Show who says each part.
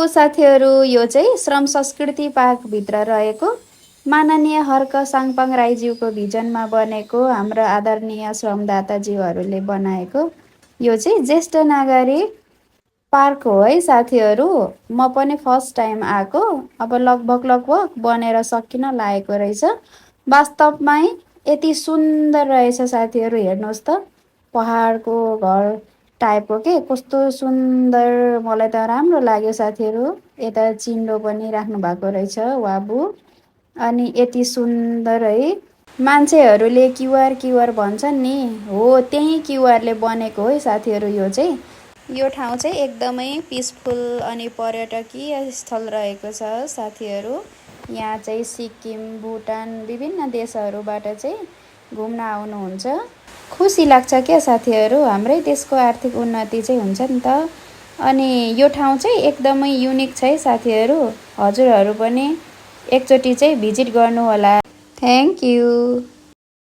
Speaker 1: Hello साथीहरू, यो चाहिँ श्रम संस्कृति पार्कभित्र रहेको माननीय हर्क साङपाङ राईज्यूको भिजनमा बनेको हाम्रो आदरणीय श्रमदाताज्यूहरूले बनाएको यो चाहिँ ज्येष्ठ नागरिक पार्क हो है साथीहरू। म पनि फर्स्ट टाइम आएको, अब लगभग बनेर सकिन लागेको रहेछ। वास्तवमै यति सुन्दर रहेछ साथीहरू, हेर्नुहोस् त पहाडको घर टाइपको के कस्तो सुन्दर, मलाई त राम्रो लाग्यो साथीहरू। यता चिन्डो पनि राख्नु भएको रहेछ वाबु, अनि यति सुन्दर है। मान्छेहरूले क्युआर भन्छन् नि, हो त्यही क्युआरले बनेको है साथीहरू। यो ठाउँ चाहिँ एकदमै पिसफुल अनि पर्यटकीय स्थल रहेको छ साथीहरू। यहाँ चाहिँ सिक्किम, भुटान, विभिन्न देशहरूबाट चाहिँ घुम्न आउनुहुन्छ। खुसी लाग्छ क्या साथीहरू, हाम्रै देशको आर्थिक उन्नति चाहिँ हुन्छ नि त। अनि यो ठाउँ चाहिँ एकदमै युनिक छ है साथीहरू। हजुरहरू पनि एकचोटि चाहिँ भिजिट गर्नुहोला। Thank you.